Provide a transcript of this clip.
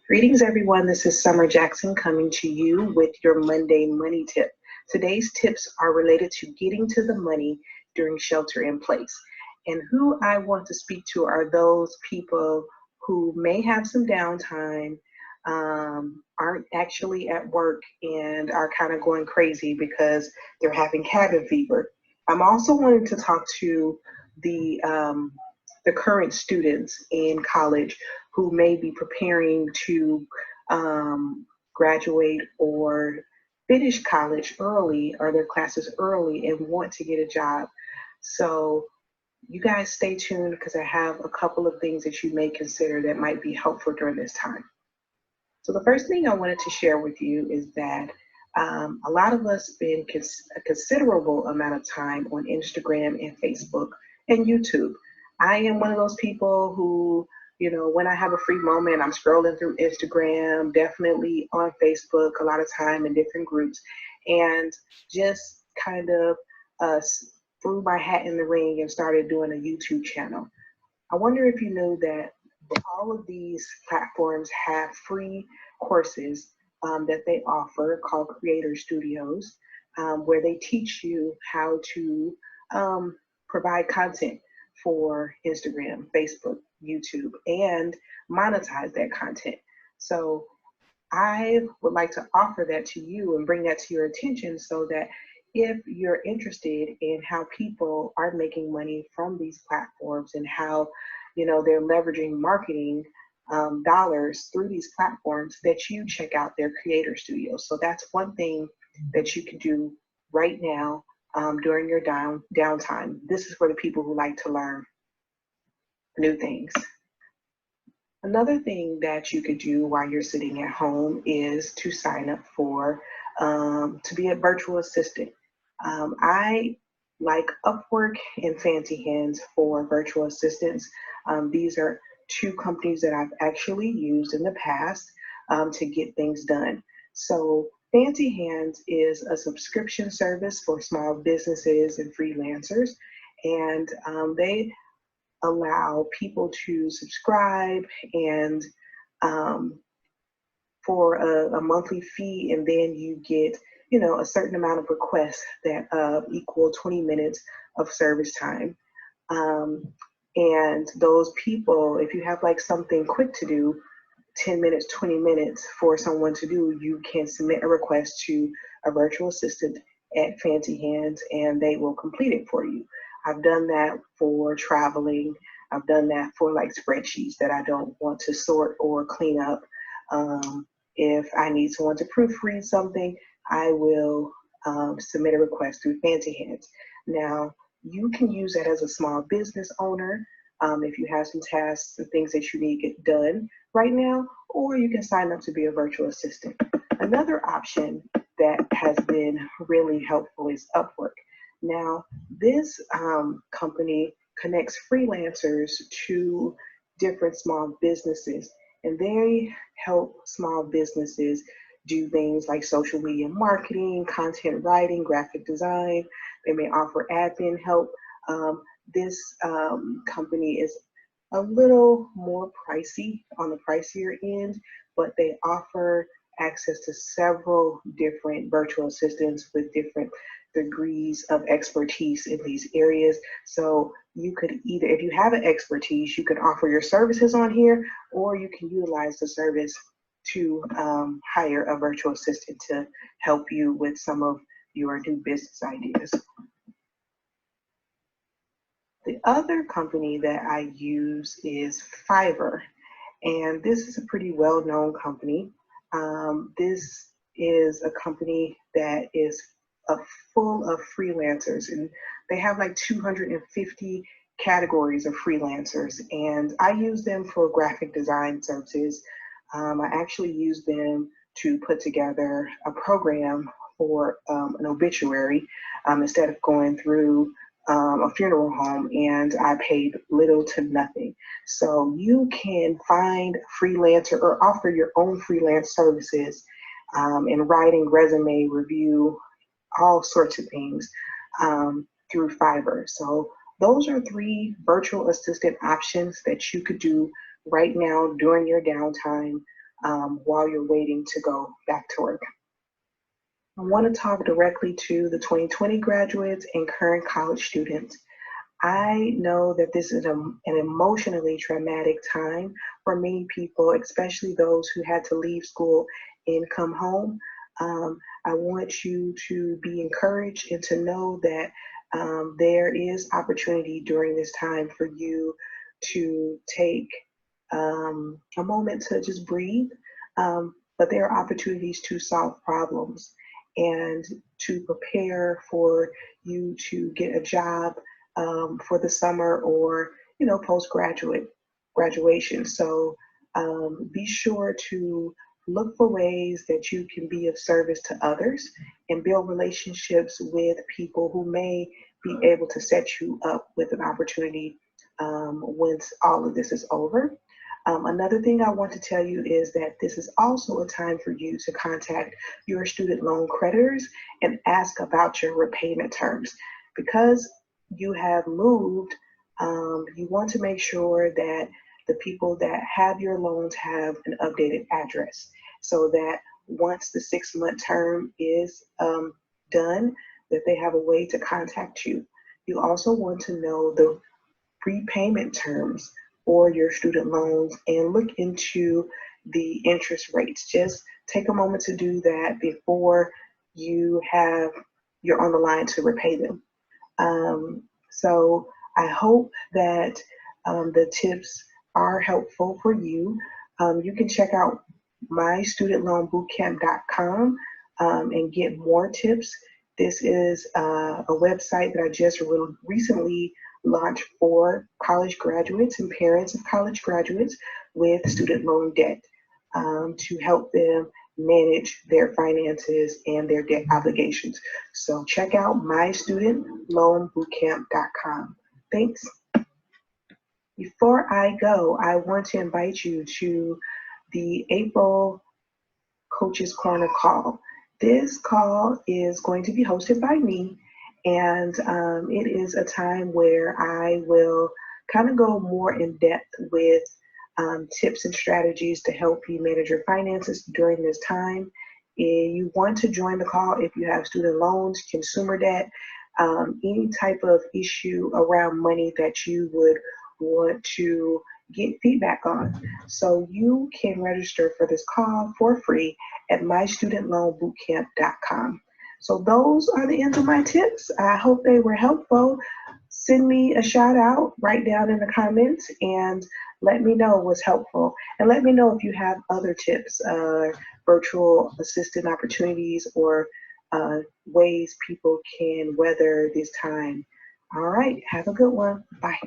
Greetings, everyone. This is Summer Jackson coming to you with your Monday Money Tip. Today's tips are related to getting to the money during shelter in place. And who I want to speak to are those people who may have some downtime, aren't actually at work, and are kind of going crazy because they're having cabin fever. I'm also wanting to talk to the um, the current students in college who may be preparing to graduate or finish college early or their classes early and want to get a job. So you guys stay tuned because I have a couple of things that you may consider that might be helpful during this time. So the first thing I wanted to share with you is that a lot of us spend a considerable amount of time on Instagram and Facebook and YouTube. I am one of those people who, when I have a free moment, I'm scrolling through Instagram, definitely on Facebook, a lot of time in different groups, and just kind of uh, threw my hat in the ring and started doing a YouTube channel. I wonder if you knew that all of these platforms have free courses that they offer called Creator Studios, where they teach you how to provide content for Instagram, Facebook, YouTube, and monetize that content. So I would like to offer that to you and bring that to your attention so that if you're interested in how people are making money from these platforms and how, they're leveraging marketing dollars through these platforms, that you check out their creator studios. So that's one thing that you can do right now during your downtime. This is for the people who like to learn new things. Another thing that you could do while you're sitting at home is to sign up for to be a virtual assistant. I like Upwork and Fancy Hands for virtual assistants. These are two companies that I've actually used in the past to get things done. So Fancy Hands is a subscription service for small businesses and freelancers, and they allow people to subscribe and um, for a monthly fee, and then you get a certain amount of requests that equal 20 minutes of service time. Um, and those people, if you have like something quick to do, 10 minutes, 20 minutes for someone to do, you can submit a request to a virtual assistant at Fancy Hands and they will complete it for you. I've done that for traveling. I've done that for like spreadsheets that I don't want to sort or clean up. If I need someone to proofread something, I will submit a request through Fancy Hands. Now, you can use that as a small business owner if you have some tasks and things that you need to get done right now, or you can sign up to be a virtual assistant. Another option that has been really helpful is Upwork. Now, this company connects freelancers to different small businesses, and they help small businesses do things like social media marketing, content writing, graphic design. They may offer admin help. This company is a little more pricey on the pricier end, but they offer access to several different virtual assistants with different degrees of expertise in these areas. So you could either, if you have an expertise, you can offer your services on here, or you can utilize the service to hire a virtual assistant to help you with some of your new business ideas. The other company that I use is Fiverr, and this is a pretty well-known company. This is a company that is full of freelancers, and they have like 250 categories of freelancers, and I use them for graphic design services. I actually use them to put together a program for an obituary instead of going through a funeral home, and I paid little to nothing. So you can find freelancer or offer your own freelance services in writing, resume, review, all sorts of things through Fiverr. So those are three virtual assistant options that you could do right now during your downtime. while you're waiting to go back to work. I want to talk directly to the 2020 graduates and current college students. I know that this is an emotionally traumatic time for many people, especially those who had to leave school and come home. I want you to be encouraged and to know that there is opportunity during this time for you to take a moment to just breathe. But there are opportunities to solve problems and to prepare for you to get a job for the summer or postgraduate graduation. So be sure to look for ways that you can be of service to others and build relationships with people who may be able to set you up with an opportunity once all of this is over. Another thing I want to tell you is that this is also a time for you to contact your student loan creditors and ask about your repayment terms. Because you have moved, you want to make sure that the people that have your loans have an updated address so that once the 6-month term is done, that they have a way to contact you. You also want to know the repayment terms for your student loans and look into the interest rates. Just take a moment to do that before you're on the line to repay them. So I hope that the tips are helpful for you. You can check out mystudentloanbootcamp.com and get more tips. This is a website that I just recently launched for college graduates and parents of college graduates with student loan debt to help them manage their finances and their debt obligations. So check out mystudentloanbootcamp.com. Thanks. Before I go, I want to invite you to the April Coaches Corner call. This call is going to be hosted by me, and it is a time where I will kind of go more in depth with tips and strategies to help you manage your finances during this time. If you want to join the call, if you have student loans, consumer debt, any type of issue around money that you would want to get feedback on. So you can register for this call for free at mystudentloanbootcamp.com. So those are the ends of my tips. I hope they were helpful. Send me a shout out right down in the comments and let me know what's helpful. And let me know if you have other tips, virtual assistant opportunities, or ways people can weather this time. All right, have a good one. Bye.